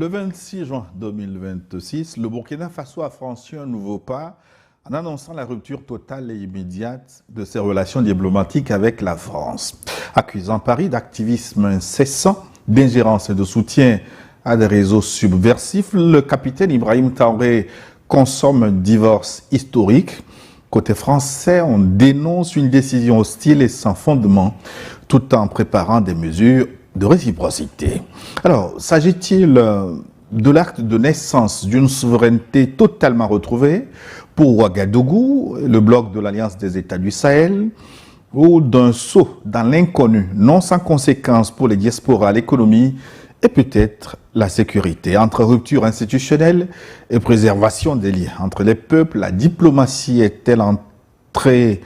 Le 26 juin 2026, le Burkina Faso a franchi un nouveau pas en annonçant la rupture totale et immédiate de ses relations diplomatiques avec la France, accusant Paris d'activisme incessant, d'ingérence et de soutien à des réseaux subversifs. Le capitaine Ibrahim Traoré consomme un divorce historique. Côté français, on dénonce une décision hostile et sans fondement, tout en préparant des mesures de réciprocité. Alors, s'agit-il de l'acte de naissance d'une souveraineté totalement retrouvée pour Ouagadougou, le bloc de l'Alliance des États du Sahel, ou d'un saut dans l'inconnu, non sans conséquences pour les diasporas, l'économie et peut-être la sécurité? Entre rupture institutionnelle et préservation des liens entre les peuples, la diplomatie est-elle entrée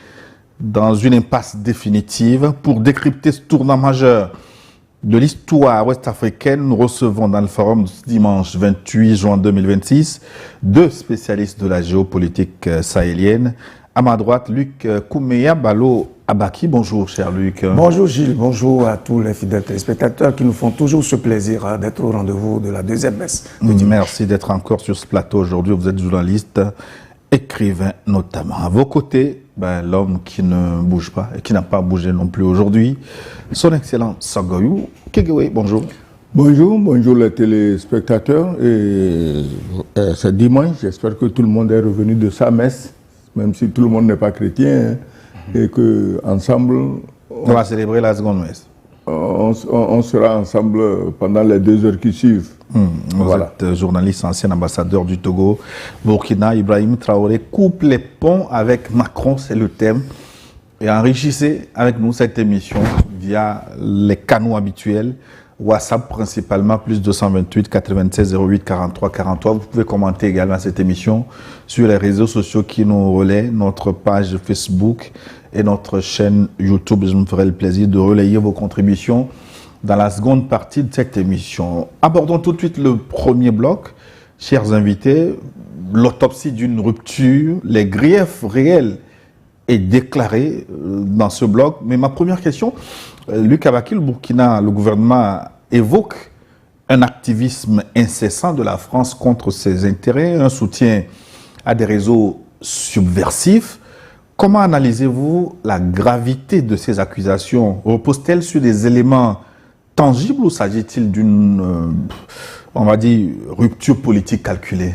dans une impasse définitive? Pour décrypter ce tournant majeur de l'histoire ouest-africaine, nous recevons dans le forum ce dimanche 28 juin 2026 deux spécialistes de la géopolitique sahélienne. À ma droite, Luc Koumeya Balo Abaki. Bonjour, cher Luc. Bonjour Gilles, bonjour à tous les fidèles téléspectateurs qui nous font toujours ce plaisir d'être au rendez-vous de la deuxième messe. Merci d'être encore sur ce plateau aujourd'hui. Vous êtes journaliste, écrivain notamment. À vos côtés, l'homme qui ne bouge pas et qui n'a pas bougé non plus aujourd'hui, son excellent Sagoyou Kegewe. Bonjour. Bonjour les téléspectateurs. C'est dimanche, j'espère que tout le monde est revenu de sa messe, même si tout le monde n'est pas chrétien, et que ensemble on va célébrer la seconde messe. On sera ensemble pendant les 2 heures qui suivent. Vous êtes journaliste, ancien ambassadeur du Togo, Burkina. Ibrahim Traoré coupe les ponts avec Macron, c'est le thème. Et enrichissez avec nous cette émission via les canaux habituels. WhatsApp principalement, plus 228 96 08 43 43. Vous pouvez commenter également cette émission sur les réseaux sociaux qui nous relaient, notre page Facebook et notre chaîne YouTube. Je me ferai le plaisir de relayer vos contributions dans la seconde partie de cette émission. Abordons tout de suite le premier bloc. Chers invités, l'autopsie d'une rupture, les griefs réels est déclaré dans ce bloc. Mais ma première question, Luc Abaki, le Burkina, le gouvernement évoque un activisme incessant de la France contre ses intérêts, un soutien à des réseaux subversifs. Comment analysez-vous la gravité de ces accusations? Repose-t-elle sur des éléments tangibles ou s'agit-il d'une, on va dire, rupture politique calculée?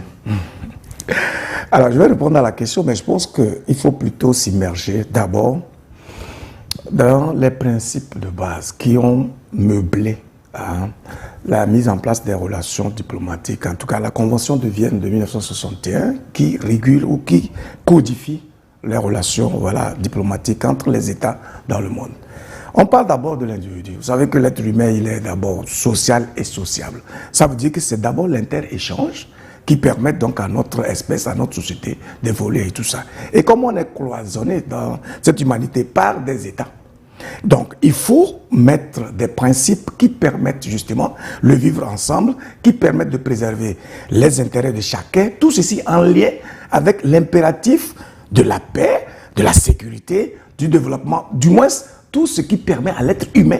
Alors, je vais répondre à la question, mais je pense qu'il faut plutôt s'immerger d'abord dans les principes de base qui ont meublé la mise en place des relations diplomatiques, en tout cas la Convention de Vienne de 1961 qui régule ou qui codifie les relations diplomatiques entre les États dans le monde. On parle d'abord de l'individu. Vous savez que l'être humain, il est d'abord social et sociable. Ça veut dire que c'est d'abord l'inter-échange qui permettent donc à notre espèce, à notre société d'évoluer et tout ça. Et comme on est cloisonné dans cette humanité par des États, donc il faut mettre des principes qui permettent justement le vivre ensemble, qui permettent de préserver les intérêts de chacun, tout ceci en lien avec l'impératif de la paix, de la sécurité, du développement, du moins tout ce qui permet à l'être humain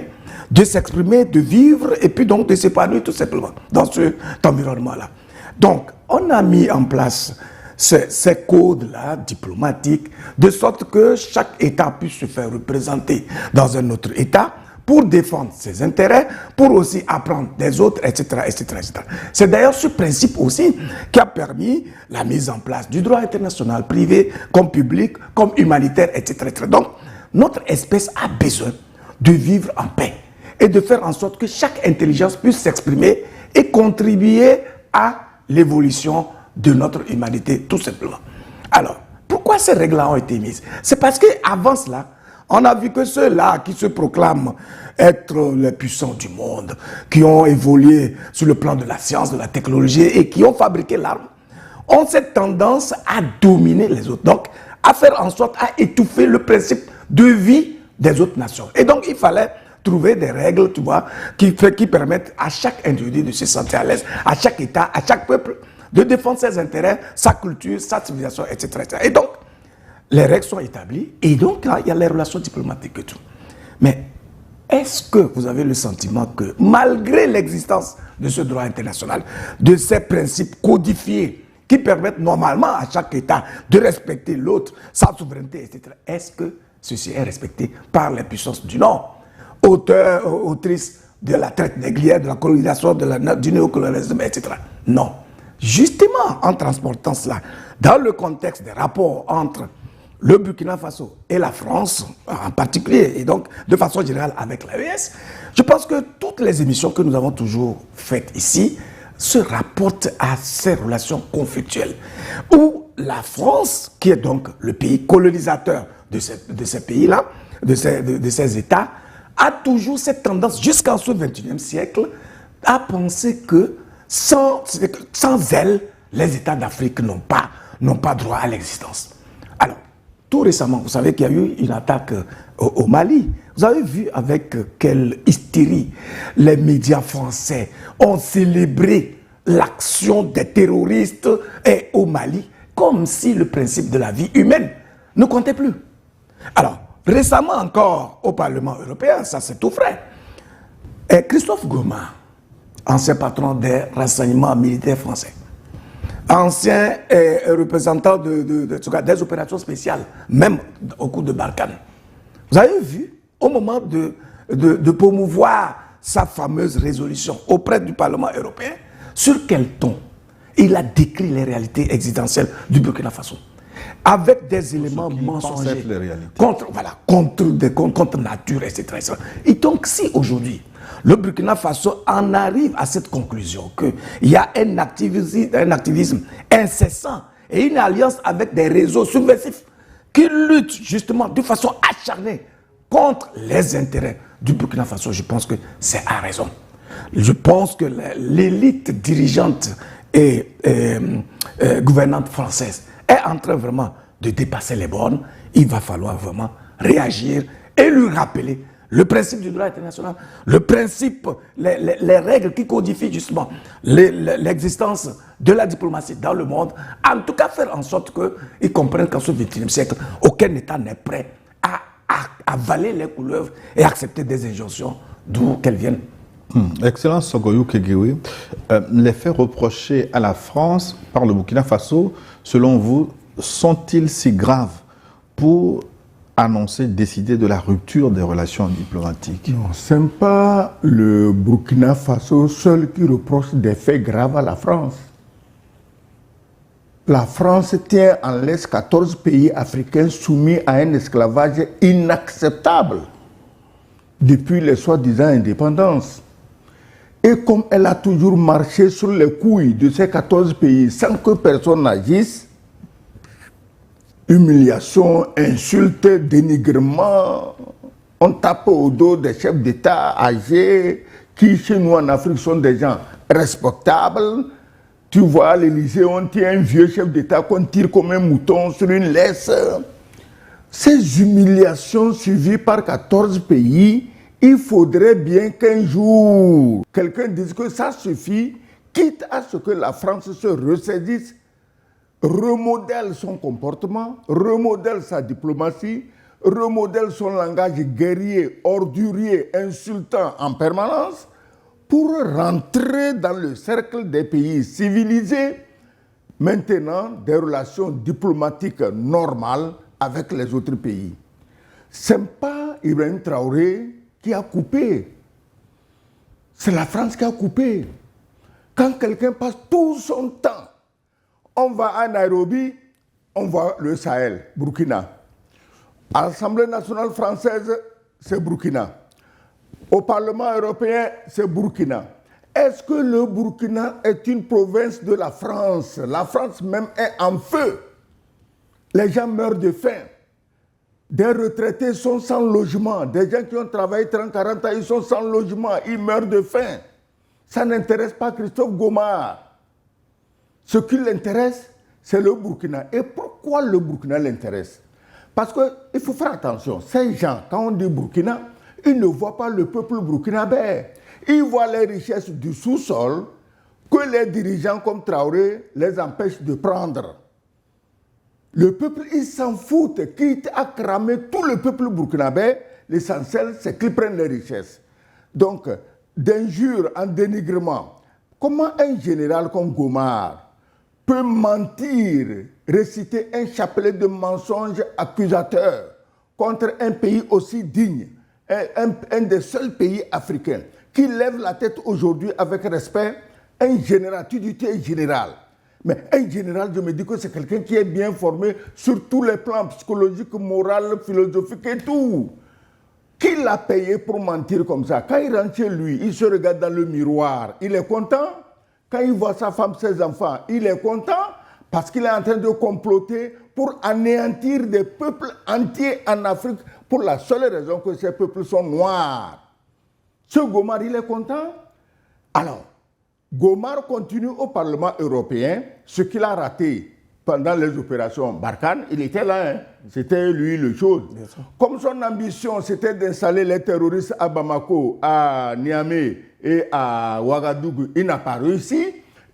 de s'exprimer, de vivre et puis donc de s'épanouir tout simplement dans cet environnement-là. Donc, on a mis en place ces codes-là diplomatiques, de sorte que chaque État puisse se faire représenter dans un autre État pour défendre ses intérêts, pour aussi apprendre des autres, etc., etc., etc. C'est d'ailleurs ce principe aussi qui a permis la mise en place du droit international privé, comme public, comme humanitaire, etc., etc. Donc, notre espèce a besoin de vivre en paix et de faire en sorte que chaque intelligence puisse s'exprimer et contribuer à l'évolution de notre humanité, tout simplement. Alors, pourquoi ces règles-là ont été mises? C'est parce qu'avant cela, on a vu que ceux-là qui se proclament être les puissants du monde, qui ont évolué sur le plan de la science, de la technologie et qui ont fabriqué l'arme, ont cette tendance à dominer les autres. Donc, à faire en sorte à étouffer le principe de vie des autres nations. Et donc, il fallait trouver des règles, tu vois, qui permettent à chaque individu de se sentir à l'aise, à chaque État, à chaque peuple, de défendre ses intérêts, sa culture, sa civilisation, etc., etc. Et donc, les règles sont établies, et donc, là, il y a les relations diplomatiques et tout. Mais, est-ce que vous avez le sentiment que, malgré l'existence de ce droit international, de ces principes codifiés qui permettent normalement à chaque État de respecter l'autre, sa souveraineté, etc., est-ce que ceci est respecté par les puissances du Nord, auteurs, autrices de la traite négrière, de la colonisation, du néocolonialisme, etc. Non. Justement, en transportant cela, dans le contexte des rapports entre le Burkina Faso et la France, en particulier, et donc de façon générale avec l'AES, je pense que toutes les émissions que nous avons toujours faites ici se rapportent à ces relations conflictuelles, où la France, qui est donc le pays colonisateur de ces pays-là, de ces États, a toujours cette tendance, jusqu'en ce XXIe siècle, à penser que sans elle, les États d'Afrique n'ont pas droit à l'existence. Alors, tout récemment, vous savez qu'il y a eu une attaque au Mali. Vous avez vu avec quelle hystérie les médias français ont célébré l'action des terroristes au Mali, comme si le principe de la vie humaine ne comptait plus. Alors, récemment encore, au Parlement européen, ça c'est tout frais, Christophe Goma, ancien patron des renseignements militaires français, ancien représentant des opérations spéciales, même au cours de Barkhane. Vous avez vu, au moment de promouvoir sa fameuse résolution auprès du Parlement européen, sur quel ton il a décrit les réalités existentielles du Burkina Faso, avec des éléments mensongers contre nature, etc. Et donc, si aujourd'hui, le Burkina Faso en arrive à cette conclusion qu'il y a un activisme incessant et une alliance avec des réseaux subversifs qui luttent justement de façon acharnée contre les intérêts du Burkina Faso, je pense que c'est à raison. Je pense que l'élite dirigeante et gouvernante française est en train vraiment de dépasser les bornes. Il va falloir vraiment réagir et lui rappeler le principe du droit international, le principe, les règles qui codifient justement l'existence de la diplomatie dans le monde. En tout cas, faire en sorte qu'ils comprennent qu'en ce XXIe siècle, aucun État n'est prêt à avaler les couleuvres et accepter des injonctions d'où qu'elles viennent. Excellence Sogoyou Kegewe, les faits reprochés à la France par le Burkina Faso, selon vous, sont-ils si graves pour décider de la rupture des relations diplomatiques? Non, ce n'est pas le Burkina Faso seul qui reproche des faits graves à la France. La France tient en laisse 14 pays africains soumis à un esclavage inacceptable depuis les soi-disant indépendances. Et comme elle a toujours marché sur les couilles de ces 14 pays sans que personne n'agisse, humiliation, insultes, dénigrement, on tape au dos des chefs d'État âgés qui, chez nous en Afrique, sont des gens respectables. Tu vois, à l'Élysée, on tient un vieux chef d'État qu'on tire comme un mouton sur une laisse. Ces humiliations suivies par 14 pays, il faudrait bien qu'un jour, quelqu'un dise que ça suffit, quitte à ce que la France se ressaisisse, remodèle son comportement, remodèle sa diplomatie, remodèle son langage guerrier, ordurier, insultant en permanence, pour rentrer dans le cercle des pays civilisés, maintenant des relations diplomatiques normales avec les autres pays. Ce n'est pas Ibrahim Traoré qui a coupé, c'est la France qui a coupé. Quand quelqu'un passe tout son temps, on va à Nairobi, on voit le Sahel, Burkina. À l'Assemblée nationale française, c'est Burkina. Au Parlement européen, c'est Burkina. Est-ce que le Burkina est une province de la France? La France même est en feu. Les gens meurent de faim. Des retraités sont sans logement. Des gens qui ont travaillé 30-40 ans, ils sont sans logement. Ils meurent de faim. Ça n'intéresse pas Christophe Goma. Ce qui l'intéresse, c'est le Burkina. Et pourquoi le Burkina l'intéresse? Parce qu'il faut faire attention. Ces gens, quand on dit Burkina, ils ne voient pas le peuple burkinabé. Ils voient les richesses du sous-sol que les dirigeants comme Traoré les empêchent de prendre. Le peuple, ils s'en foutent, quitte à cramer tout le peuple burkinabé, l'essentiel, c'est qu'ils prennent les richesses. Donc, d'injure en dénigrement, comment un général comme Gomar peut mentir, réciter un chapelet de mensonges accusateurs contre un pays aussi digne, un des seuls pays africains qui lève la tête aujourd'hui avec respect, un général, tu dis tu es général. Mais un général, je me dis que c'est quelqu'un qui est bien formé sur tous les plans psychologiques, moral, philosophiques et tout. Qui l'a payé pour mentir comme ça? Quand il rentre chez lui, il se regarde dans le miroir, il est content. Quand il voit sa femme, ses enfants, il est content parce qu'il est en train de comploter pour anéantir des peuples entiers en Afrique pour la seule raison que ces peuples sont noirs. Ce Gomar, il est content. Alors, Gomar continue au Parlement européen ce qu'il a raté pendant les opérations Barkhane. Il était là, hein. C'était lui le chose. Comme son ambition, c'était d'installer les terroristes à Bamako, à Niamey et à Ouagadougou, il n'a pas réussi.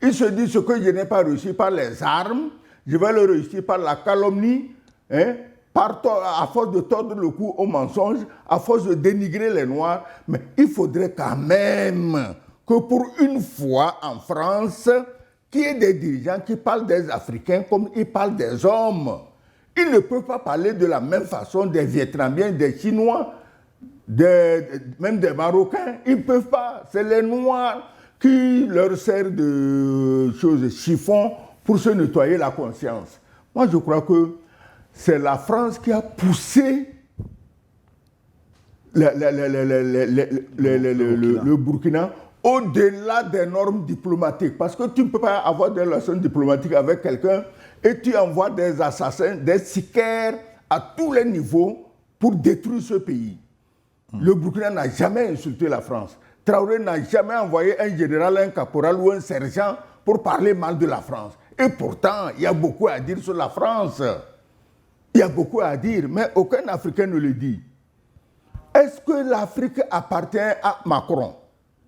Il se dit ce que je n'ai pas réussi par les armes, je vais le réussir par la calomnie, hein, à force de tordre le cou aux mensonges, à force de dénigrer les Noirs. Mais il faudrait quand même que pour une fois en France, qu'il y ait des dirigeants qui parlent des Africains comme ils parlent des hommes. Ils ne peuvent pas parler de la même façon des Vietnamiens, des Chinois, même des Marocains. Ils ne peuvent pas. C'est les Noirs qui leur servent de choses chiffon pour se nettoyer la conscience. Moi, je crois que c'est la France qui a poussé le Burkina au-delà des normes diplomatiques. Parce que tu ne peux pas avoir des relations diplomatiques avec quelqu'un et tu envoies des assassins, des sicaires à tous les niveaux pour détruire ce pays. Le Burkina n'a jamais insulté la France. Traoré n'a jamais envoyé un général, un caporal ou un sergent pour parler mal de la France. Et pourtant, il y a beaucoup à dire sur la France. Il y a beaucoup à dire, mais aucun Africain ne le dit. Est-ce que l'Afrique appartient à Macron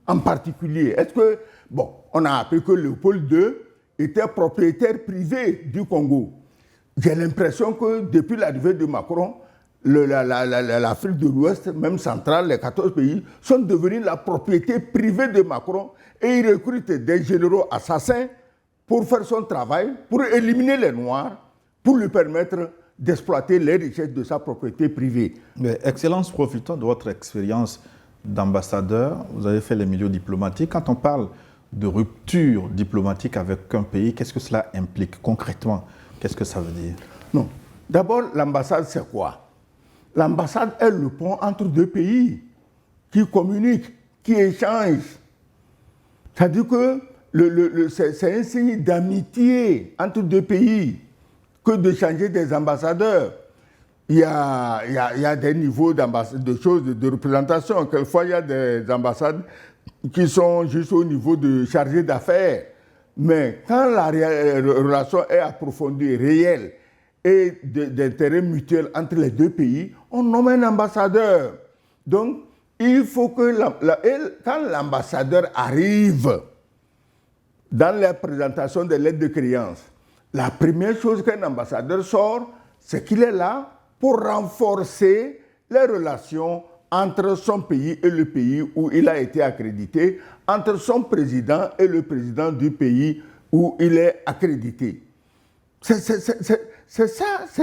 en particulier? Est-ce que, bon, on a appris que Léopold II était propriétaire privé du Congo. J'ai l'impression que depuis l'arrivée de Macron, l'Afrique de l'Ouest, même centrale, les 14 pays, sont devenus la propriété privée de Macron et il recrute des généraux assassins pour faire son travail, pour éliminer les Noirs, pour lui permettre d'exploiter les richesses de sa propriété privée. Mais, Excellence, profitons de votre expérience d'ambassadeur. Vous avez fait les milieux diplomatiques. Quand on parle de rupture diplomatique avec un pays, qu'est-ce que cela implique concrètement? Qu'est-ce que ça veut dire? Non. D'abord, l'ambassade, c'est quoi? L'ambassade est le pont entre deux pays qui communiquent, qui échangent. C'est-à-dire que c'est un signe d'amitié entre deux pays que de changer des ambassadeurs. Il y a des niveaux de choses, de représentation. Quelquefois, il y a des ambassades qui sont juste au niveau de chargés d'affaires. Mais quand la relation est approfondie, réelle, et d'intérêt mutuel entre les deux pays, on nomme un ambassadeur. Donc, il faut que quand l'ambassadeur arrive dans la présentation des lettres de créance, la première chose qu'un ambassadeur sort, c'est qu'il est là pour renforcer les relations entre son pays et le pays où il a été accrédité, entre son président et le président du pays où il est accrédité. C'est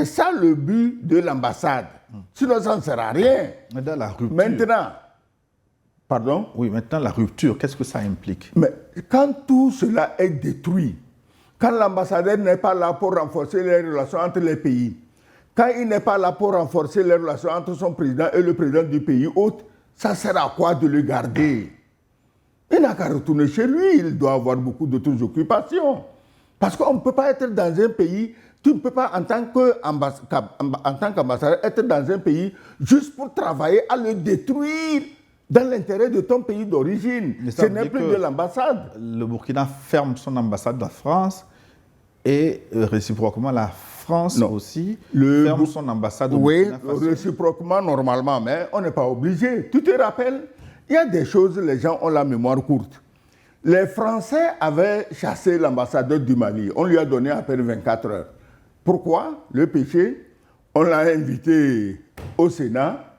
ça le but de l'ambassade. Sinon, ça ne sert à rien. Mais dans la rupture, maintenant, pardon? Oui, maintenant, la rupture, qu'est-ce que ça implique? Mais quand tout cela est détruit, quand l'ambassadeur n'est pas là pour renforcer les relations entre les pays, quand il n'est pas là pour renforcer les relations entre son président et le président du pays hôte, ça sert à quoi de le garder? Il n'a qu'à retourner chez lui, il doit avoir beaucoup d'autres occupations. Parce qu'on ne peut pas être dans un pays, tu ne peux pas en tant qu'ambassadeur être dans un pays juste pour travailler à le détruire dans l'intérêt de ton pays d'origine. Ce n'est plus de l'ambassade. Le Burkina ferme son ambassade en France et réciproquement la France aussi ferme son ambassade au Burkina Faso. Oui, réciproquement normalement, mais on n'est pas obligé. Tu te rappelles, il y a des choses, les gens ont la mémoire courte. Les Français avaient chassé l'ambassadeur du Mali. On lui a donné à peine 24 heures. Pourquoi? Le péché, on l'a invité au Sénat.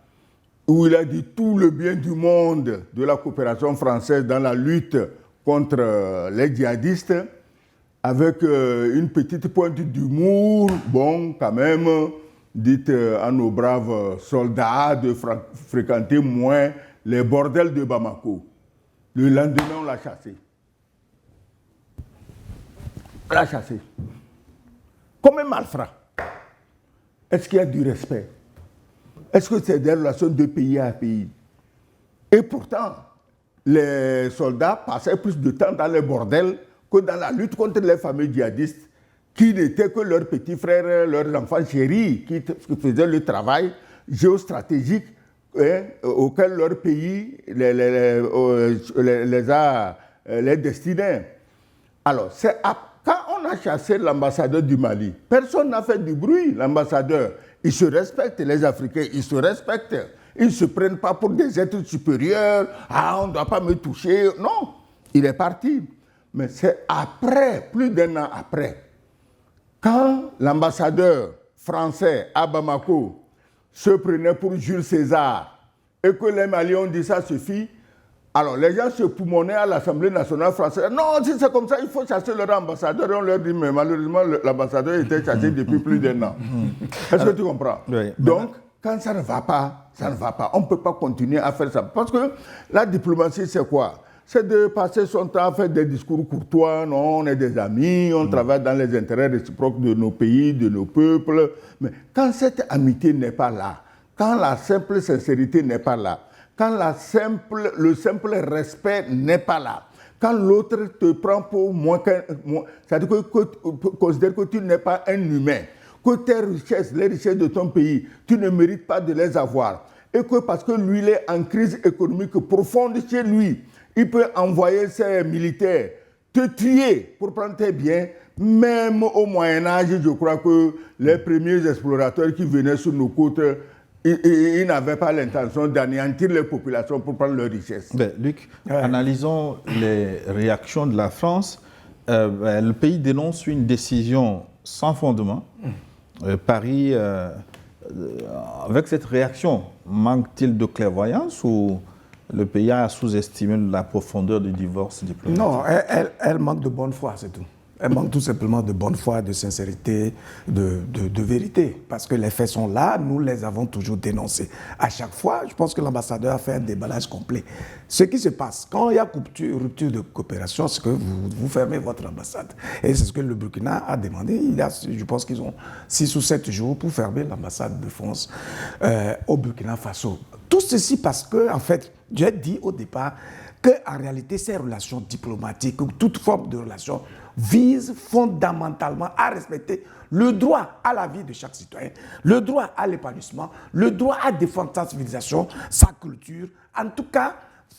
où il a dit tout le bien du monde de la coopération française dans la lutte contre les djihadistes, avec une petite pointe d'humour, bon, quand même, dites à nos braves soldats de fréquenter moins les bordels de Bamako. Le lendemain, on l'a chassé. On l'a chassé. Comme un malfrat. Est-ce qu'il y a du respect? Est-ce que c'est des relations de pays à pays? Et pourtant, les soldats passaient plus de temps dans les bordels que dans la lutte contre les fameux djihadistes, qui n'étaient que leurs petits frères, leurs enfants chéris, qui faisaient le travail géostratégique auquel leur pays les destinait. Alors, quand on a chassé l'ambassadeur du Mali, personne n'a fait du bruit, l'ambassadeur. Ils se respectent, les Africains, ils se respectent. Ils ne se prennent pas pour des êtres supérieurs. Ah, on ne doit pas me toucher. Non, il est parti. Mais c'est après, plus d'1 an après, quand l'ambassadeur français à Bamako se prenait pour Jules César et que les Maliens ont dit ça suffit, alors les gens se poumonnaient à l'Assemblée nationale française. Non, si c'est comme ça, il faut chasser leur ambassadeur. Et on leur dit, mais malheureusement, l'ambassadeur était chassé depuis plus d'1 an. Est-ce que tu comprends? Oui. Donc, quand ça ne va pas, ça ne va pas. On ne peut pas continuer à faire ça. Parce que la diplomatie, c'est quoi? C'est de passer son temps à faire des discours courtois. Non, on est des amis, on travaille dans les intérêts réciproques de nos pays, de nos peuples. Mais quand cette amitié n'est pas là, quand la simple sincérité n'est pas là, quand le simple respect n'est pas là, quand l'autre te prend pour moins qu'un... C'est-à-dire que considère que tu n'es pas un humain, que tes richesses, les richesses de ton pays, tu ne mérites pas de les avoir. Et que parce que lui, il est en crise économique profonde chez lui, il peut envoyer ses militaires te tuer pour prendre tes biens. Même au Moyen-Âge, je crois que les premiers explorateurs qui venaient sur nos côtes, ils n'avaient pas l'intention d'anéantir les populations pour prendre leurs richesses. Luc, analysons les réactions de la France. Le pays dénonce une décision sans fondement. Paris, avec cette réaction, manque-t-il de clairvoyance ou le pays a sous-estimé la profondeur du divorce diplomatique? Non, elle manque de bonne foi, c'est tout. Elle manque tout simplement de bonne foi, de sincérité, de vérité. Parce que les faits sont là, nous les avons toujours dénoncés. À chaque fois, je pense que l'ambassadeur a fait un déballage complet. Ce qui se passe, quand il y a rupture de coopération, c'est que vous fermez votre ambassade. Et c'est ce que le Burkina a demandé. Je pense qu'ils ont 6 ou 7 jours pour fermer l'ambassade de France au Burkina Faso. Tout ceci parce que, en fait, j'ai dit au départ qu'en réalité, ces relations diplomatiques, ou toute forme de relation, vise fondamentalement à respecter le droit à la vie de chaque citoyen, le droit à l'épanouissement, le droit à défendre sa civilisation, sa culture. En tout cas,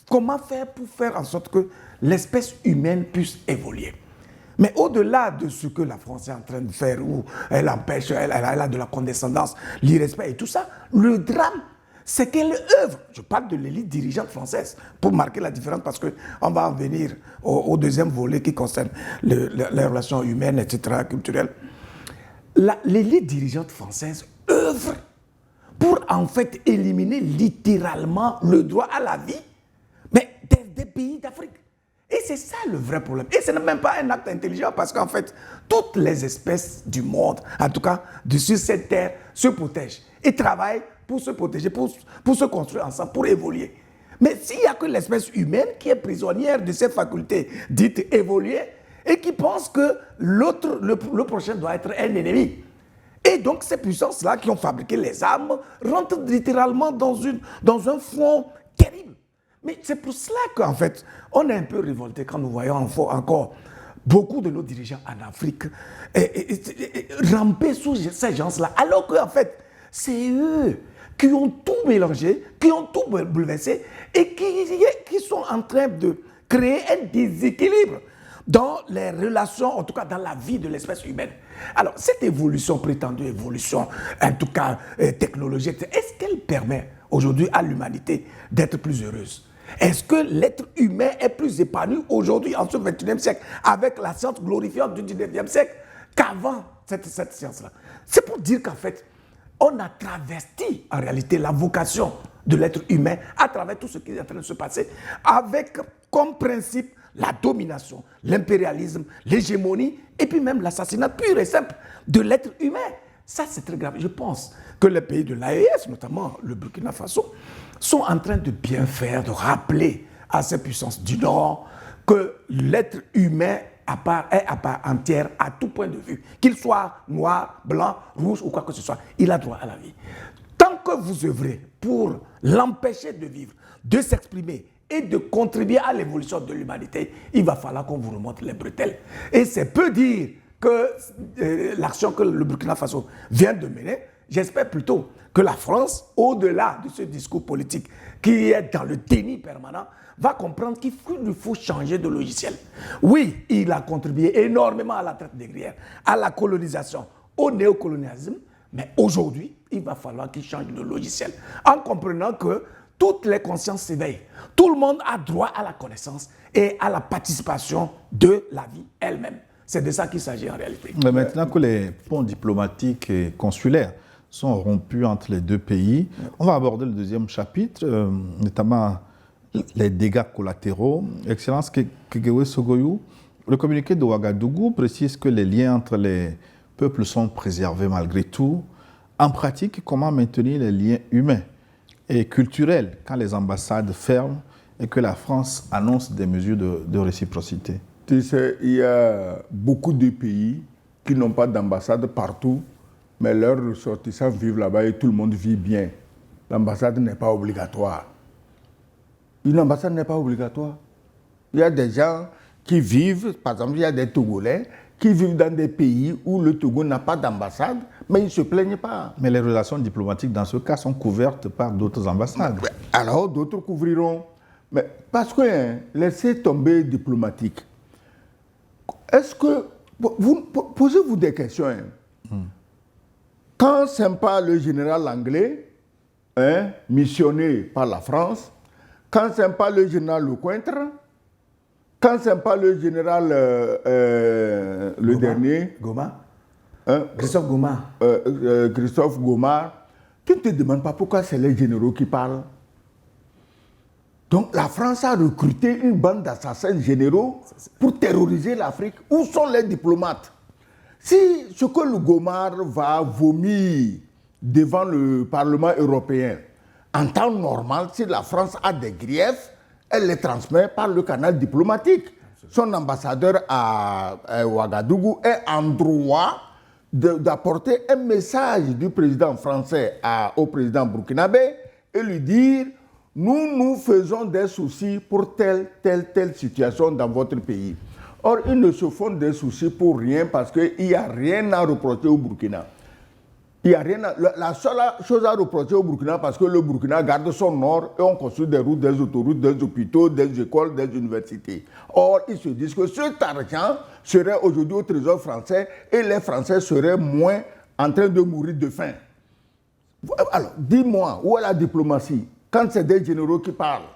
comment faire pour faire en sorte que l'espèce humaine puisse évoluer. Mais au-delà de ce que la France est en train de faire, où elle empêche, elle a de la condescendance, l'irrespect et tout ça, le drame, c'est qu'elle œuvre, je parle de l'élite dirigeante française, pour marquer la différence, parce qu'on va en venir au deuxième volet qui concerne les relations humaines, etc., culturelles. L'élite dirigeante française œuvre pour en fait éliminer littéralement le droit à la vie, mais des pays d'Afrique. Et c'est ça le vrai problème. Et ce n'est même pas un acte intelligent, parce qu'en fait, toutes les espèces du monde, en tout cas sur cette terre, se protègent et travaillent pour se protéger, pour se construire ensemble, pour évoluer. Mais s'il n'y a que l'espèce humaine qui est prisonnière de ses facultés dites évoluer et qui pense que le prochain doit être un ennemi. Et donc ces puissances-là qui ont fabriqué les armes rentrent littéralement dans un front terrible. Mais c'est pour cela qu'en fait, on est un peu révolté quand nous voyons encore beaucoup de nos dirigeants en Afrique ramper sous ces gens-là, alors qu'en fait, c'est eux qui ont tout mélangé, qui ont tout bouleversé et qui sont en train de créer un déséquilibre dans les relations, en tout cas dans la vie de l'espèce humaine. Alors, cette évolution, prétendue évolution, en tout cas technologique, est-ce qu'elle permet aujourd'hui à l'humanité d'être plus heureuse? Est-ce que l'être humain est plus épanoui aujourd'hui, en ce 21e siècle, avec la science glorifiante du 19e siècle, qu'avant cette science-là? C'est pour dire qu'en fait, on a travesti en réalité la vocation de l'être humain à travers tout ce qui est en train de se passer, avec comme principe la domination, l'impérialisme, l'hégémonie, et puis même l'assassinat pur et simple de l'être humain. Ça, c'est très grave. Je pense que les pays de l'AES, notamment le Burkina Faso, sont en train de bien faire, de rappeler à ces puissances du Nord que l'être humain est à part entière à tout point de vue. Qu'il soit noir, blanc, rouge ou quoi que ce soit, il a droit à la vie. Tant que vous œuvrez pour l'empêcher de vivre, de s'exprimer et de contribuer à l'évolution de l'humanité, il va falloir qu'on vous remonte les bretelles. Et c'est peu dire que l'action que le Burkina Faso vient de mener, j'espère plutôt que la France, au-delà de ce discours politique qui est dans le déni permanent, va comprendre qu'il faut changer de logiciel. Oui, il a contribué énormément à la traite négrière, à la colonisation, au néocolonialisme, mais aujourd'hui, il va falloir qu'il change de logiciel en comprenant que toutes les consciences s'éveillent. Tout le monde a droit à la connaissance et à la participation de la vie elle-même. C'est de ça qu'il s'agit en réalité. Mais maintenant que les ponts diplomatiques et consulaires sont rompus entre les deux pays, on va aborder le deuxième chapitre, notamment les dégâts collatéraux. Excellence Kegewe Sogoyou, le communiqué de Ouagadougou précise que les liens entre les peuples sont préservés malgré tout. En pratique, comment maintenir les liens humains et culturels quand les ambassades ferment et que la France annonce des mesures de réciprocité? Tu sais, il y a beaucoup de pays qui n'ont pas d'ambassade partout, mais leurs ressortissants vivent là-bas et tout le monde vit bien. L'ambassade n'est pas obligatoire. Une ambassade n'est pas obligatoire. Il y a des gens qui vivent, par exemple, il y a des Togolais qui vivent dans des pays où le Togo n'a pas d'ambassade, mais ils ne se plaignent pas. Mais les relations diplomatiques, dans ce cas, sont couvertes par d'autres ambassades. Alors, d'autres couvriront. Mais parce que, laissez tomber diplomatique. Est-ce que... Posez-vous des questions. Quand sympa le général anglais, missionné par la France, quand sympa le général Lecointre, quand sympa le général le dernier... Goma. Christophe Goma. Christophe Goma, tu ne te demandes pas pourquoi c'est les généraux qui parlent. Donc la France a recruté une bande d'assassins généraux pour terroriser l'Afrique. Où sont les diplomates? Si ce que le Gomar va vomir devant le Parlement européen, en temps normal, si la France a des griefs, elle les transmet par le canal diplomatique. Son ambassadeur à Ouagadougou est en droit d'apporter un message du président français au président burkinabé et lui dire: nous faisons des soucis pour telle situation dans votre pays. Or, ils ne se font des soucis pour rien parce qu'il n'y a rien à reprocher au Burkina. Il y a rien la seule chose à reprocher au Burkina, parce que le Burkina garde son nord et on construit des routes, des autoroutes, des hôpitaux, des écoles, des universités. Or, ils se disent que cet argent serait aujourd'hui au trésor français et les Français seraient moins en train de mourir de faim. Alors, dis-moi, où est la diplomatie quand c'est des généraux qui parlent?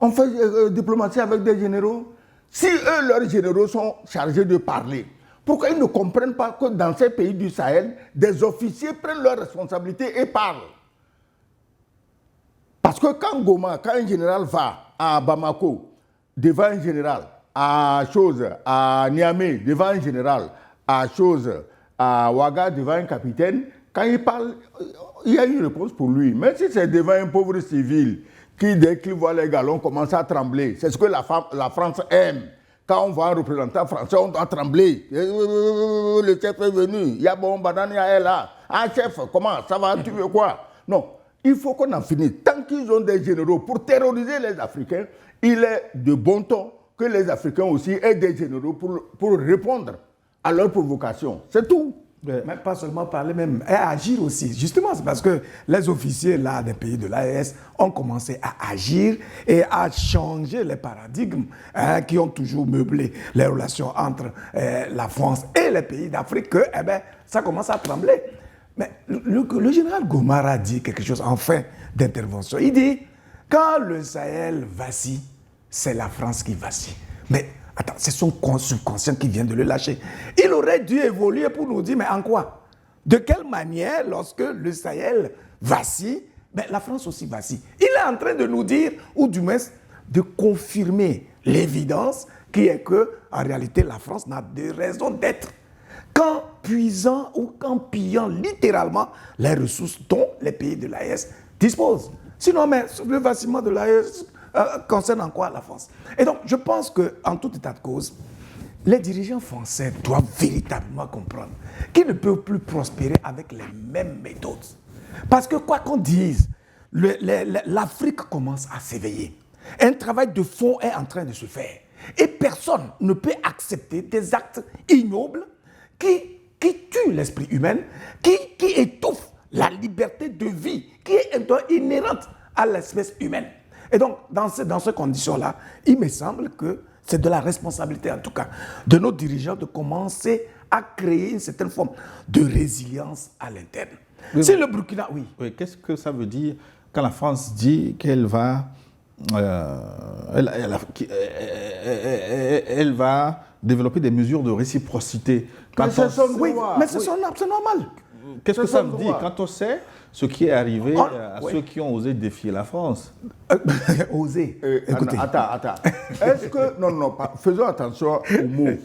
On fait diplomatie avec des généraux? Si eux, leurs généraux sont chargés de parler, pourquoi ils ne comprennent pas que dans ces pays du Sahel, des officiers prennent leurs responsabilités et parlent? Parce que quand un général va à Bamako, devant un général, à Niamey, devant un général, à Ouaga, devant un capitaine, quand il parle, il y a une réponse pour lui. Mais si c'est devant un pauvre civil qui, dès qu'il voit les galons, commence à trembler, c'est ce que la France aime. Quand on voit un représentant français, on doit trembler. Le chef est venu. Il y a bon banane, il y a là. Ah, chef, comment? Ça va? Tu veux quoi? Non. Il faut qu'on en finisse. Tant qu'ils ont des généraux pour terroriser les Africains, il est de bon ton que les Africains aussi aient des généraux pour répondre à leurs provocations. C'est tout. Mais pas seulement parler, même et agir aussi. Justement, c'est parce que les officiers là, des pays de l'AES ont commencé à agir et à changer les paradigmes qui ont toujours meublé les relations entre la France et les pays d'Afrique, que ça commence à trembler. Mais le général Gomar a dit quelque chose en fin d'intervention. Il dit, quand le Sahel vacille, c'est la France qui vacille. Mais attends, c'est son subconscient qui vient de le lâcher. Il aurait dû évoluer pour nous dire, mais en quoi? De quelle manière, lorsque le Sahel vacille, ben, la France aussi vacille. Il est en train de nous dire, ou du moins de confirmer l'évidence qui est que, en réalité, la France n'a de raison d'être qu'en puisant ou qu'en pillant littéralement les ressources dont les pays de l'AES disposent. Sinon, mais le vacillement de l'AES concerne en quoi la France? Et donc, je pense qu'en tout état de cause, les dirigeants français doivent véritablement comprendre qu'ils ne peuvent plus prospérer avec les mêmes méthodes. Parce que quoi qu'on dise, l'Afrique commence à s'éveiller. Un travail de fond est en train de se faire. Et personne ne peut accepter des actes ignobles qui tuent l'esprit humain, qui étouffent la liberté de vie qui est inhérente à l'espèce humaine. Et donc, dans ces conditions-là, il me semble que c'est de la responsabilité, en tout cas, de nos dirigeants de commencer à créer une certaine forme de résilience à l'interne. Oui, si le Burkina, oui. Oui, qu'est-ce que ça veut dire quand la France dit qu'elle va, elle va développer des mesures de réciprocité? Oui, mais c'est normal. Qu'est-ce que ça veut dire quand on sait ce qui est arrivé à ceux qui ont osé défier la France? Oser. Écoutez. Attends. Est-ce que... Non, faisons attention aux mots.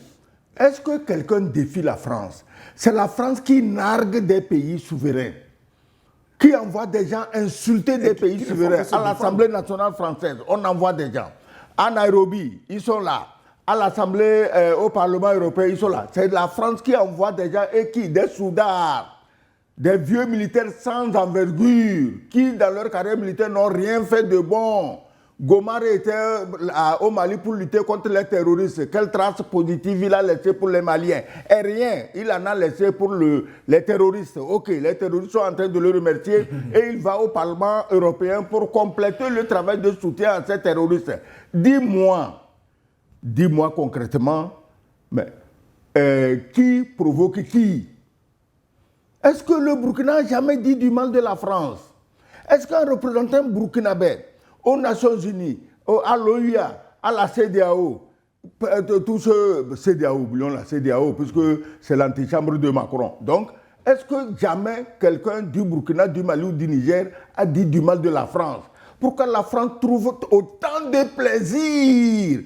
Est-ce que quelqu'un défie la France? C'est la France qui nargue des pays souverains, qui envoie des gens insulter des pays souverains. À l'Assemblée nationale française, on envoie des gens. À Nairobi, ils sont là. À l'Assemblée, au Parlement européen, ils sont là. C'est la France qui envoie des gens et qui? Des soudards. Des vieux militaires sans envergure, qui dans leur carrière militaire n'ont rien fait de bon. Gomar était au Mali pour lutter contre les terroristes. Quelle trace positive il a laissé pour les Maliens? Et rien, il en a laissé pour les terroristes. Ok, les terroristes sont en train de le remercier et il va au Parlement européen pour compléter le travail de soutien à ces terroristes. Dis-moi concrètement, mais, qui provoque qui? Est-ce que le Burkina n'a jamais dit du mal de la France? Est-ce qu'un représentant burkinabé aux Nations Unies, à l'OUA, à la CEDEAO, tout ce CEDEAO, oublions la CEDEAO, puisque c'est l'antichambre de Macron. Donc, est-ce que jamais quelqu'un du Burkina, du Mali ou du Niger a dit du mal de la France? Pourquoi la France trouve autant de plaisir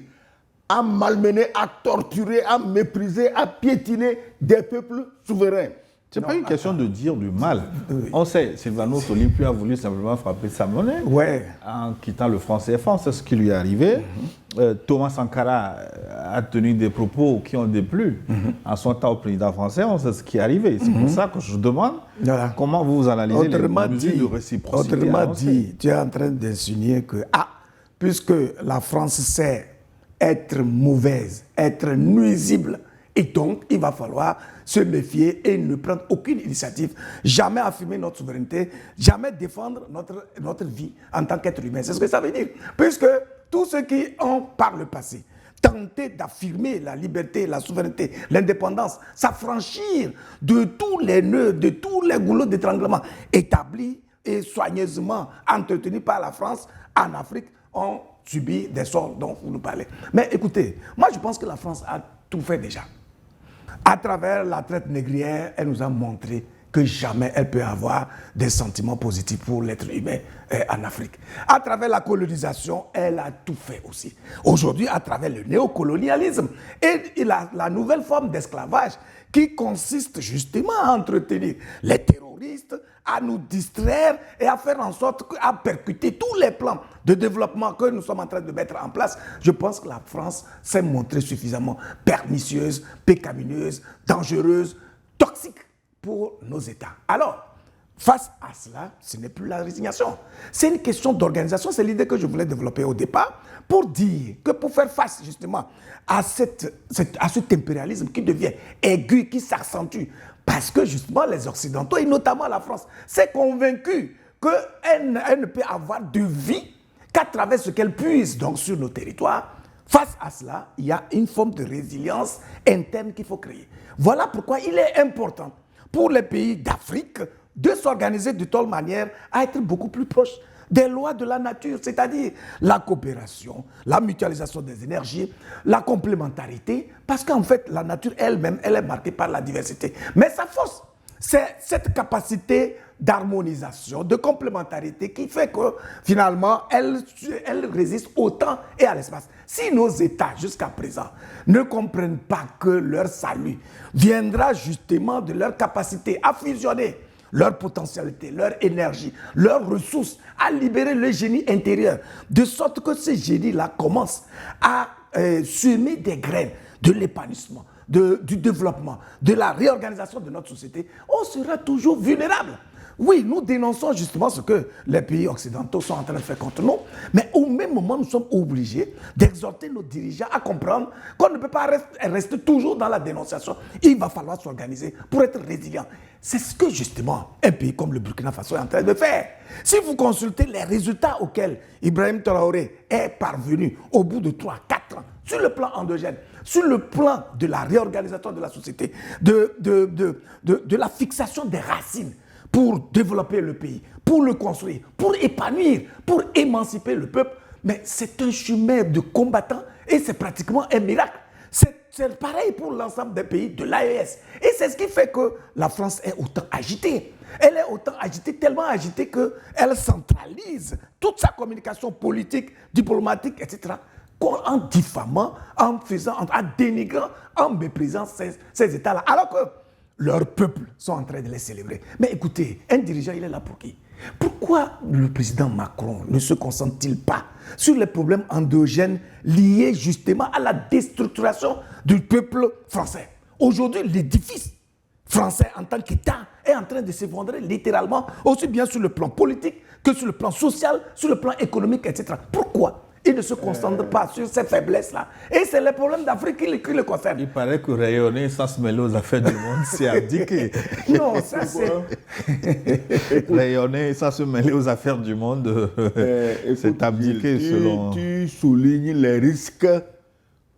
à malmener, à torturer, à mépriser, à piétiner des peuples souverains? Ce n'est pas une question de dire du mal. Oui. On sait, Sylvano Olympe a voulu simplement frapper sa monnaie en quittant le franc CFA. C'est ce qui lui est arrivé. Thomas Sankara a tenu des propos qui ont déplu en son temps au président français. On sait ce qui est arrivé. C'est pour ça que je demande comment vous analysez les mesures de réciprocité. Autrement dit, tu es en train d'insinuer que, puisque la France sait être mauvaise, être nuisible, et donc il va falloir se méfier et ne prendre aucune initiative, jamais affirmer notre souveraineté, jamais défendre notre vie en tant qu'être humain. C'est ce que ça veut dire. Puisque tous ceux qui ont, par le passé, tenté d'affirmer la liberté, la souveraineté, l'indépendance, s'affranchir de tous les nœuds, de tous les goulots d'étranglement établis et soigneusement entretenus par la France en Afrique, ont subi des sorts dont vous nous parlez. Mais écoutez, moi je pense que la France a tout fait déjà. À travers la traite négrière, elle nous a montré que jamais elle peut avoir des sentiments positifs pour l'être humain en Afrique. À travers la colonisation, elle a tout fait aussi. Aujourd'hui, à travers le néocolonialisme et la nouvelle forme d'esclavage qui consiste justement à entretenir les terroristes, à nous distraire et à faire en sorte à percuter tous les plans de développement que nous sommes en train de mettre en place. Je pense que la France s'est montrée suffisamment pernicieuse, pécamineuse, dangereuse, toxique pour nos États. Alors, face à cela, ce n'est plus la résignation. C'est une question d'organisation. C'est l'idée que je voulais développer au départ pour dire que pour faire face justement à cet impérialisme qui devient aigu, qui s'accentue, parce que justement les Occidentaux, et notamment la France, s'est convaincue qu'elle ne peut avoir de vie qu'à travers ce qu'elle puise donc sur nos territoires. Face à cela, il y a une forme de résilience interne qu'il faut créer. Voilà pourquoi il est important pour les pays d'Afrique de s'organiser de telle manière à être beaucoup plus proches des lois de la nature, c'est-à-dire la coopération, la mutualisation des énergies, la complémentarité, parce qu'en fait, la nature elle-même, elle est marquée par la diversité. Mais sa force, C'est cette capacité d'harmonisation, de complémentarité qui fait que finalement, elle résiste au temps et à l'espace. Si nos États, jusqu'à présent, ne comprennent pas que leur salut viendra justement de leur capacité à fusionner leur potentialité, leur énergie, leurs ressources, à libérer le génie intérieur, de sorte que ce génie-là commence à semer des graines de l'épanouissement, du développement, de la réorganisation de notre société, on sera toujours vulnérable. Oui, nous dénonçons justement ce que les pays occidentaux sont en train de faire contre nous, mais au même moment, nous sommes obligés d'exhorter nos dirigeants à comprendre qu'on ne peut pas rester toujours dans la dénonciation. Il va falloir s'organiser pour être résilient. C'est ce que justement un pays comme le Burkina Faso est en train de faire. Si vous consultez les résultats auxquels Ibrahim Traoré est parvenu au bout de 3-4 ans, sur le plan endogène, sur le plan de la réorganisation de la société, de la fixation des racines, pour développer le pays, pour le construire, pour épanouir, pour émanciper le peuple. Mais c'est un chemin de combattants et c'est pratiquement un miracle. C'est pareil pour l'ensemble des pays de l'AES. Et c'est ce qui fait que la France est autant agitée. Elle est autant agitée, tellement agitée qu'elle centralise toute sa communication politique, diplomatique, etc., en diffamant, en dénigrant, en méprisant ces États-là. Alors que leurs peuples sont en train de les célébrer. Mais écoutez, un dirigeant, il est là pour qui? Pourquoi le président Macron ne se concentre-t-il pas sur les problèmes endogènes liés justement à la déstructuration du peuple français? Aujourd'hui, l'édifice français en tant qu'État est en train de s'effondrer littéralement, aussi bien sur le plan politique que sur le plan social, sur le plan économique, etc. Pourquoi il ne se concentre pas sur ces faiblesses-là? Et c'est les problèmes d'Afrique qui le concernent. Il paraît que rayonner sans se mêler aux affaires du monde, c'est abdiquer. Non, ça c'est... Rayonner sans se mêler aux affaires du monde, c'est abdiquer selon... Tu soulignes les risques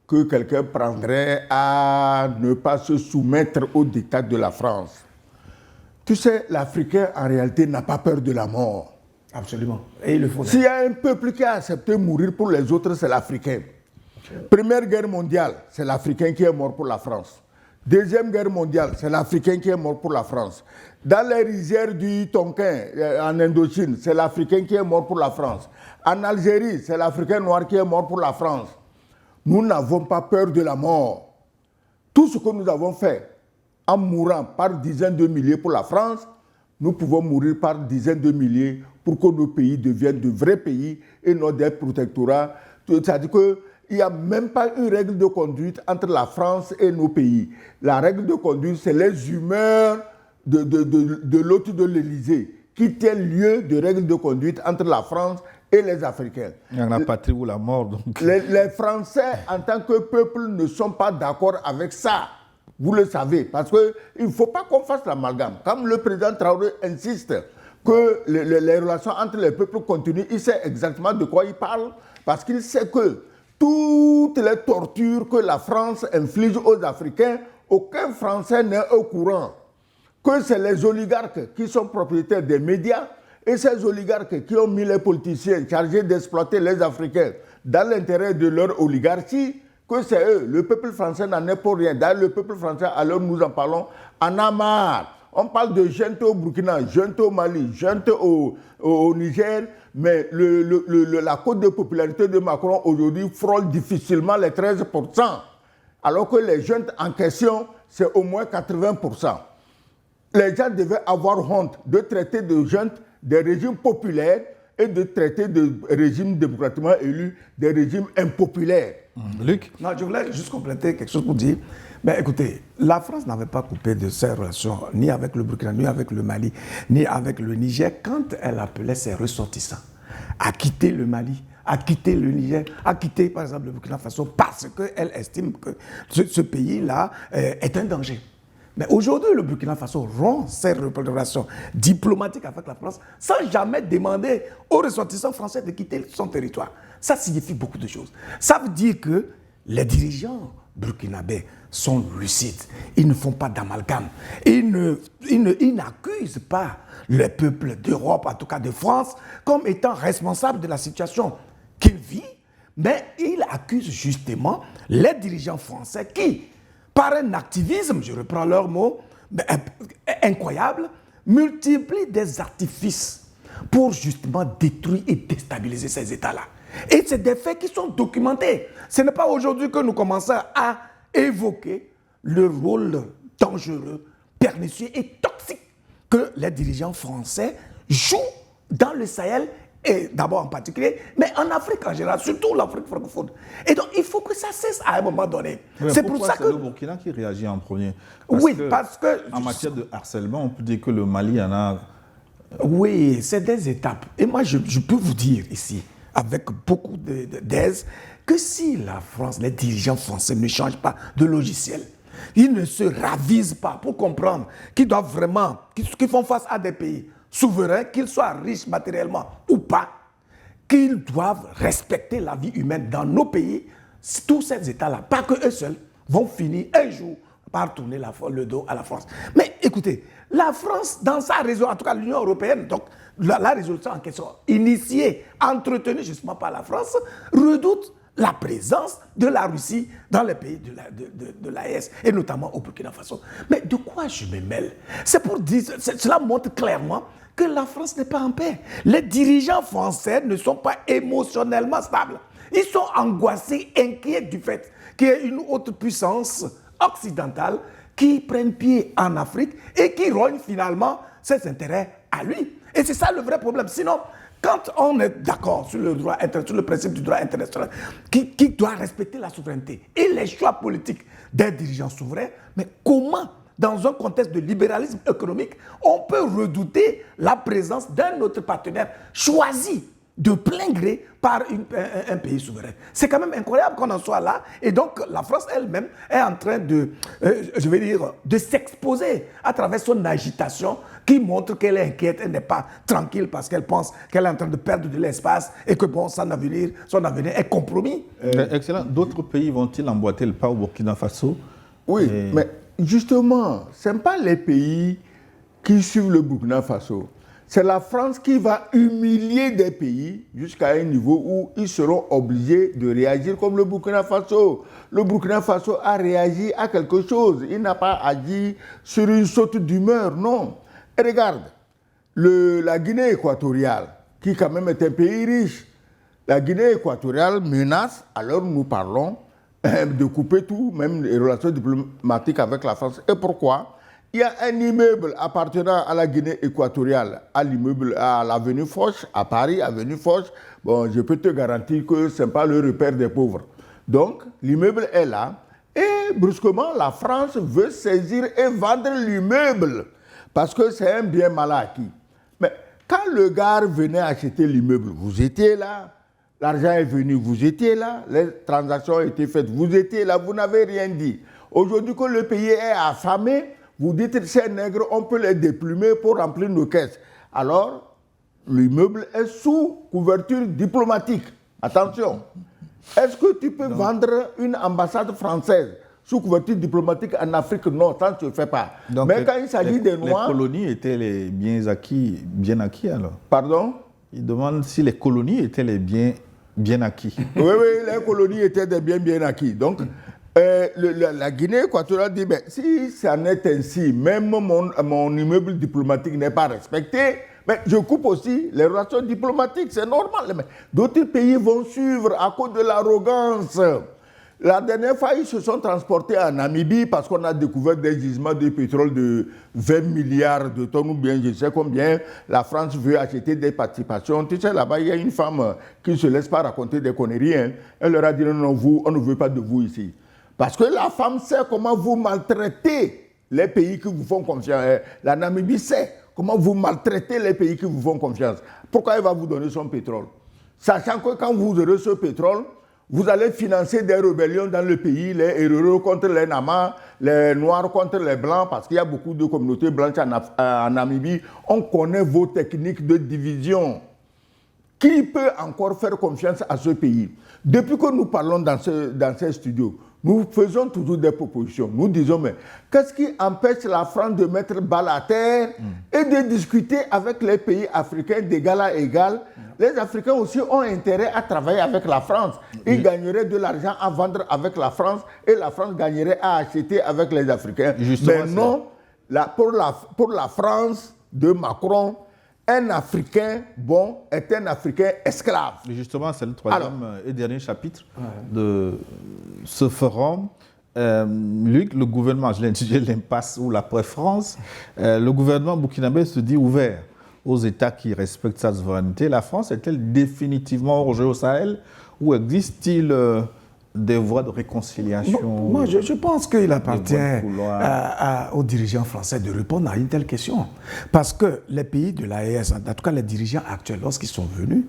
que quelqu'un prendrait à ne pas se soumettre aux dictats de la France. Tu sais, l'Africain, en réalité, n'a pas peur de la mort. Absolument. Et il le faut. S'il y a un peuple qui a accepté de mourir pour les autres, c'est l'Africain. Première guerre mondiale, c'est l'Africain qui est mort pour la France. Deuxième guerre mondiale, c'est l'Africain qui est mort pour la France. Dans les rizières du Tonkin, en Indochine, c'est l'Africain qui est mort pour la France. En Algérie, c'est l'Africain noir qui est mort pour la France. Nous n'avons pas peur de la mort. Tout ce que nous avons fait en mourant par dizaines de milliers pour la France, nous pouvons mourir par dizaines de milliers pour que nos pays deviennent de vrais pays et non des protectorats. C'est-à-dire qu'il n'y a même pas une règle de conduite entre la France et nos pays. La règle de conduite, c'est les humeurs de l'hôte de l'Élysée qui tiennent lieu de règle de conduite entre la France et les Africains. Il y en a la patrie ou la mort. Donc. Les Français, en tant que peuple, ne sont pas d'accord avec ça. Vous le savez, parce qu'il ne faut pas qu'on fasse l'amalgame. Comme le président Traoré insiste que les relations entre les peuples continuent, il sait exactement de quoi il parle, parce qu'il sait que toutes les tortures que la France inflige aux Africains, aucun Français n'est au courant. Que c'est les oligarques qui sont propriétaires des médias et ces oligarques qui ont mis les politiciens chargés d'exploiter les Africains dans l'intérêt de leur oligarchie, que c'est eux. Le peuple français n'en est pour rien. D'ailleurs, le peuple français, alors nous en parlons, en a marre. On parle de junte au Burkina, junte au Mali, junte au Niger, mais la cote de popularité de Macron aujourd'hui frôle difficilement les 13%, alors que les juntes en question, c'est au moins 80%. Les gens devaient avoir honte de traiter de juntes des régimes populaires et de traiter de régimes démocratiquement élus des régimes impopulaires. Luc? Non, je voulais juste compléter quelque chose pour dire. Mais écoutez, la France n'avait pas coupé de ses relations ni avec le Burkina, ni avec le Mali, ni avec le Niger quand elle appelait ses ressortissants à quitter le Mali, à quitter le Niger, à quitter par exemple le Burkina Faso parce qu'elle estime que ce pays-là est un danger. Mais aujourd'hui, le Burkina Faso rompt ses relations diplomatiques avec la France sans jamais demander aux ressortissants français de quitter son territoire. Ça signifie beaucoup de choses. Ça veut dire que les dirigeants burkinabés sont lucides. Ils ne font pas d'amalgame. Ils n'accusent pas le peuple d'Europe, en tout cas de France, comme étant responsable de la situation qu'il vit, mais ils accusent justement les dirigeants français qui, par un activisme, je reprends leurs mots, incroyables, multiplient des artifices pour justement détruire et déstabiliser ces États-là. Et c'est des faits qui sont documentés. Ce n'est pas aujourd'hui que nous commençons à évoquer le rôle dangereux, pernicieux et toxique que les dirigeants français jouent dans le Sahel, et d'abord en particulier, mais en Afrique en général, surtout l'Afrique francophone. Et donc, il faut que ça cesse à un moment donné. C'est pour ça que c'est le Burkina qui réagit en premier. Parce que en matière de harcèlement, on peut dire que le Mali en a... Oui, c'est des étapes. Et moi, je peux vous dire ici, avec beaucoup d'aise, que si la France, les dirigeants français ne changent pas de logiciel, ils ne se ravisent pas pour comprendre qu'ils doivent vraiment, qu'ils font face à des pays souverains, qu'ils soient riches matériellement ou pas, qu'ils doivent respecter la vie humaine dans nos pays. Tous ces États-là, pas que eux seuls, vont finir un jour par tourner le dos à la France. Mais écoutez, la France, dans sa résolution, en tout cas l'Union européenne, donc la résolution en question, initiée, entretenue justement par la France, redoute la présence de la Russie dans les pays de l'AES, et notamment au Burkina Faso. Mais de quoi je me mêle? C'est pour dire, cela montre clairement que la France n'est pas en paix. Les dirigeants français ne sont pas émotionnellement stables. Ils sont angoissés, inquiets du fait qu'il y ait une autre puissance occidentale qui prenne pied en Afrique et qui rogne finalement ses intérêts à lui. Et c'est ça le vrai problème. Sinon, quand on est d'accord sur le droit sur le principe du droit international, qui doit respecter la souveraineté et les choix politiques des dirigeants souverains, mais comment, dans un contexte de libéralisme économique, on peut redouter la présence d'un autre partenaire choisi de plein gré par un pays souverain? C'est quand même incroyable qu'on en soit là. Et donc, la France elle-même est en train de s'exposer à travers son agitation qui montre qu'elle est inquiète, elle n'est pas tranquille parce qu'elle pense qu'elle est en train de perdre de l'espace et que bon, son avenir est compromis. Excellent. D'autres pays vont-ils emboîter le pas au Burkina Faso? Oui, mais justement, ce n'est pas les pays qui suivent le Burkina Faso. C'est la France qui va humilier des pays jusqu'à un niveau où ils seront obligés de réagir comme le Burkina Faso. Le Burkina Faso a réagi à quelque chose. Il n'a pas agi sur une saute d'humeur, non. Et regarde, la Guinée équatoriale, qui quand même est un pays riche, la Guinée équatoriale menace, alors nous parlons, de couper tout, même les relations diplomatiques avec la France. Et pourquoi? Il y a un immeuble appartenant à la Guinée équatoriale, à l'avenue Foch, à Paris, avenue Foch. Bon, je peux te garantir que ce n'est pas le repère des pauvres. Donc, l'immeuble est là. Et brusquement, la France veut saisir et vendre l'immeuble parce que c'est un bien mal acquis. Mais quand le gars venait acheter l'immeuble, vous étiez là. L'argent est venu, vous étiez là. Les transactions ont été faites, vous étiez là. Vous n'avez rien dit. Aujourd'hui que le pays est affamé, vous dites, ces nègres, on peut les déplumer pour remplir nos caisses. Alors, l'immeuble est sous couverture diplomatique. Attention. Est-ce que tu peux vendre une ambassade française sous couverture diplomatique en Afrique? Non, ça ne se fait pas. Donc, mais quand il s'agit des Noirs... Les colonies étaient les biens acquis, bien acquis alors? Pardon? Il demande si les colonies étaient les biens bien acquis. Oui, les colonies étaient des biens bien acquis. Donc, la Guinée équatoriale dit, mais si ça n'est ainsi, même mon immeuble diplomatique n'est pas respecté, mais je coupe aussi les relations diplomatiques, c'est normal. Mais d'autres pays vont suivre à cause de l'arrogance. La dernière fois, ils se sont transportés en Namibie parce qu'on a découvert des gisements de pétrole de 20 milliards de tonnes ou bien je ne sais combien. La France veut acheter des participations. Tu sais, là-bas, il y a une femme qui ne se laisse pas raconter des conneries. Hein. Elle leur a dit non, vous, on ne veut pas de vous ici. Parce que la femme sait comment vous maltraitez les pays qui vous font confiance. La Namibie sait comment vous maltraitez les pays qui vous font confiance. Pourquoi elle va vous donner son pétrole? Sachant que quand vous aurez ce pétrole, vous allez financer des rébellions dans le pays, les Herero contre les Nama, les Noirs contre les Blancs, parce qu'il y a beaucoup de communautés blanches en Namibie. On connaît vos techniques de division. Qui peut encore faire confiance à ce pays? Depuis que nous parlons dans ces studios, nous faisons toujours des propositions. Nous disons, mais qu'est-ce qui empêche la France de mettre balle à terre et de discuter avec les pays africains d'égal à égal? Les Africains aussi ont intérêt à travailler avec la France. Ils gagneraient de l'argent à vendre avec la France et la France gagnerait à acheter avec les Africains. Justement, mais non, pour la France de Macron, un Africain bon est un Africain esclave. Et justement, c'est le troisième et dernier chapitre de ce forum. Luc, le gouvernement, je l'ai intitulé l'impasse ou l'après-France, le gouvernement burkinabé se dit ouvert aux États qui respectent sa souveraineté. La France est-elle définitivement hors jeu au Sahel ou existe-t-il des voies de réconciliation? Moi, je pense qu'il appartient aux dirigeants français de répondre à une telle question. Parce que les pays de l'AES, en tout cas les dirigeants actuels, lorsqu'ils sont venus,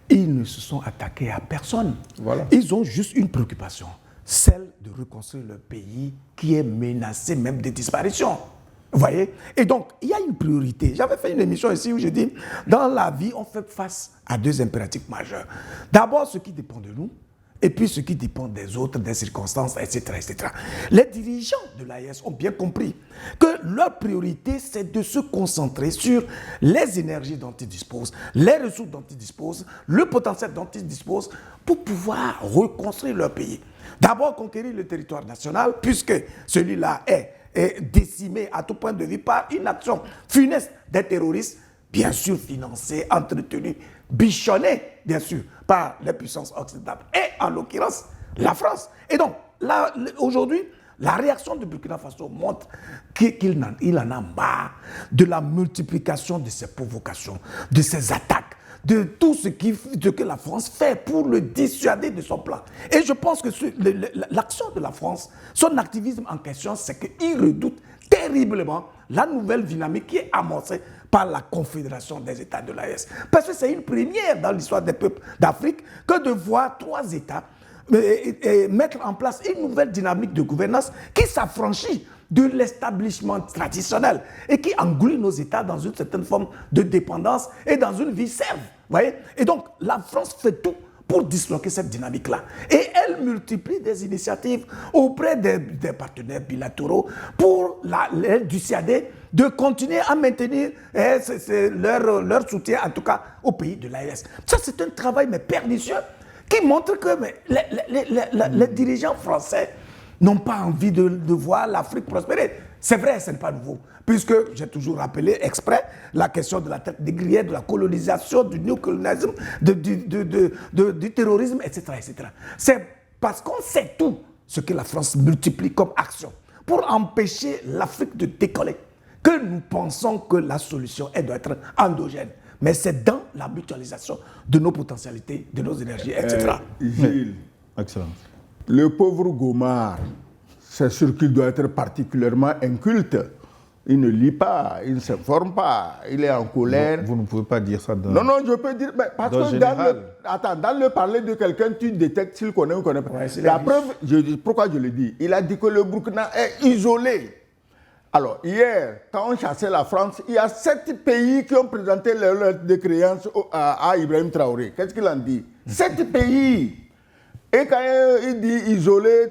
ils ne se sont attaqués à personne. Voilà. Ils ont juste une préoccupation, celle de reconstruire le pays qui est menacé même de disparition. Vous voyez? Et donc, il y a une priorité. J'avais fait une émission ici où je dis, dans la vie, on fait face à deux impératifs majeurs. D'abord, ce qui dépend de nous, et puis ce qui dépend des autres, des circonstances, etc., etc. Les dirigeants de l'AES ont bien compris que leur priorité, c'est de se concentrer sur les énergies dont ils disposent, les ressources dont ils disposent, le potentiel dont ils disposent pour pouvoir reconstruire leur pays. D'abord, conquérir le territoire national, puisque celui-là est décimé à tout point de vue par une action funeste des terroristes, bien sûr financée, entretenue, bichonnée, bien sûr, par les puissances occidentales, et en l'occurrence, la France. Et donc, là, aujourd'hui, la réaction de Burkina Faso montre qu'il en a marre de la multiplication de ces provocations, de ces attaques, de tout ce que la France fait pour le dissuader de son plan. Et je pense que l'action de la France, son activisme en question, c'est qu'il redoute terriblement la nouvelle dynamique qui est amorcée par la Confédération des États de l'AES. Parce que c'est une première dans l'histoire des peuples d'Afrique que de voir 3 États mettre en place une nouvelle dynamique de gouvernance qui s'affranchit de l'établissement traditionnel et qui engloutit nos États dans une certaine forme de dépendance et dans une vie serve. Voyez? Et donc, la France fait tout pour disloquer cette dynamique-là. Et elle multiplie des initiatives auprès des partenaires bilatéraux pour les dissuader de continuer à maintenir leur soutien, en tout cas, au pays de l'AES. Ça, c'est un travail mais pernicieux qui montre que les dirigeants français n'ont pas envie de voir l'Afrique prospérer. C'est vrai, ce n'est pas nouveau. Puisque j'ai toujours rappelé exprès la question de la traite des grillets, de la colonisation, du néocolonialisme, du terrorisme, etc., etc. C'est parce qu'on sait tout ce que la France multiplie comme action pour empêcher l'Afrique de décoller que nous pensons que la solution elle doit être endogène. Mais c'est dans la mutualisation de nos potentialités, de nos énergies, etc. Gilles, excellent. Le pauvre Gomard, c'est sûr qu'il doit être particulièrement inculte. Il ne lit pas, il ne s'informe pas, il est en colère. Vous ne pouvez pas dire ça dans... Non, je peux dire... Mais parce que dans le parler de quelqu'un, tu détectes s'il connaît ou ne connaît pas. Ouais, la preuve, pourquoi je le dis? Il a dit que le Burkina est isolé. Alors, hier, quand on chassait la France, il y a 7 pays qui ont présenté leur lettre de créance à Ibrahim Traoré. Qu'est-ce qu'il en dit? 7 pays. Et quand il dit isolé,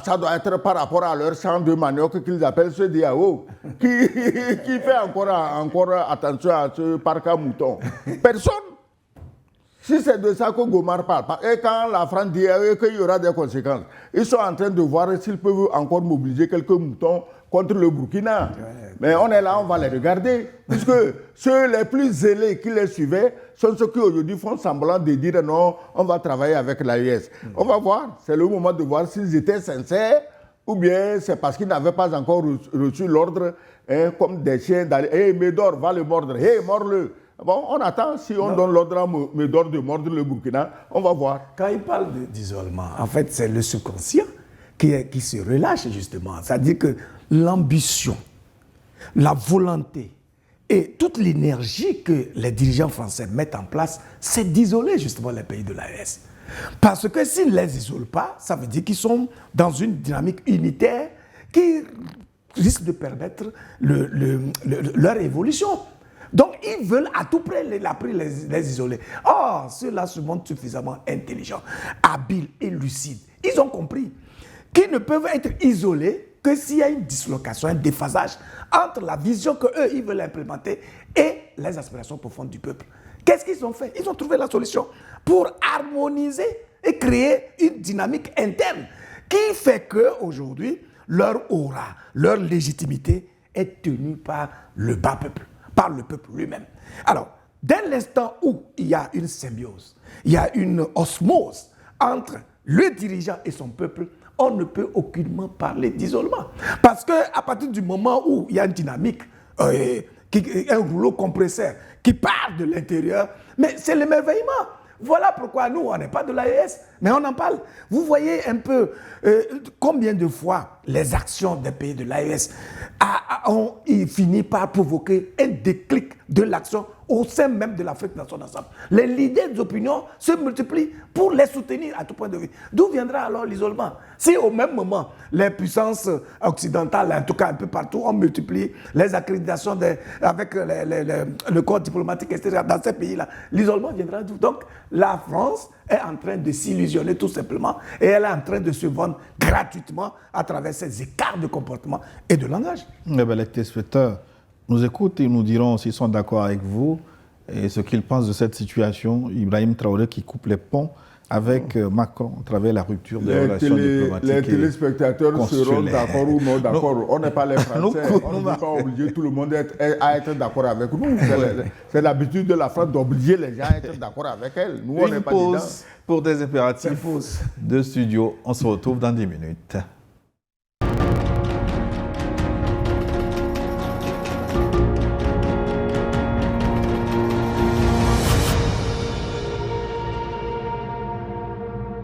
ça doit être par rapport à leur champ de manioc qu'ils appellent ce DAO, qui fait encore attention à ce parc à moutons. Personne. Si c'est de ça que Gomard parle, et quand la France dit qu'il y aura des conséquences, ils sont en train de voir s'ils peuvent encore mobiliser quelques moutons contre le Burkina. Mais on est là, on va les regarder. Puisque ceux les plus zélés qui les suivaient sont ceux qui aujourd'hui font semblant de dire non, on va travailler avec l'AES. On va voir. C'est le moment de voir s'ils étaient sincères ou bien c'est parce qu'ils n'avaient pas encore reçu l'ordre comme des chiens d'aller. Hé, Médor, va le mordre. Hé, mords-le. Bon, on attend. Si on donne l'ordre à Médor de mordre le Burkina, on va voir. Quand il parle d'isolement, en fait, c'est le subconscient qui se relâche justement. C'est-à-dire que l'ambition, la volonté et toute l'énergie que les dirigeants français mettent en place, c'est d'isoler justement les pays de l'AES. Parce que s'ils ne les isolent pas, ça veut dire qu'ils sont dans une dynamique unitaire qui risque de permettre leur évolution. Donc, ils veulent à tout prix les isoler. Or, ceux-là se montrent suffisamment intelligents, habiles et lucides. Ils ont compris qu'ils ne peuvent être isolés que s'il y a une dislocation, un déphasage entre la vision qu'eux, ils veulent implémenter et les aspirations profondes du peuple. Qu'est-ce qu'ils ont fait? Ils ont trouvé la solution pour harmoniser et créer une dynamique interne qui fait qu'aujourd'hui, leur aura, leur légitimité est tenu par le bas peuple, par le peuple lui-même. Alors, dès l'instant où il y a une symbiose, il y a une osmose entre le dirigeant et son peuple, on ne peut aucunement parler d'isolement. Parce qu'à partir du moment où il y a une dynamique, un rouleau compresseur qui part de l'intérieur, mais c'est l'émerveillement. Voilà pourquoi nous, on n'est pas de l'AES, mais on en parle. Vous voyez un peu combien de fois les actions des pays de l'AES ont fini par provoquer un déclic de l'action au sein même de l'Afrique dans son ensemble. Les leaders d'opinion se multiplient pour les soutenir à tout point de vue. D'où viendra alors l'isolement? Si au même moment, les puissances occidentales, en tout cas un peu partout, ont multiplié les accréditations avec le corps diplomatique, etc., dans ces pays-là, l'isolement viendra d'où? Donc, la France est en train de s'illusionner tout simplement et elle est en train de se vendre gratuitement à travers ces écarts de comportement et de langage. Les téléspectateurs nous écoutent et nous diront s'ils sont d'accord avec vous et ce qu'ils pensent de cette situation. Ibrahim Traoré qui coupe les ponts avec Macron à travers la rupture des relations diplomatiques. Les téléspectateurs seront d'accord ou non d'accord. On n'est pas les Français. On n'est pas obligé tout le monde à être d'accord avec nous. C'est l'habitude de la France d'obliger les gens à être d'accord avec elle. Nous, on n'est pas dedans. Pour des impératifs de studio. On se retrouve dans 10 minutes.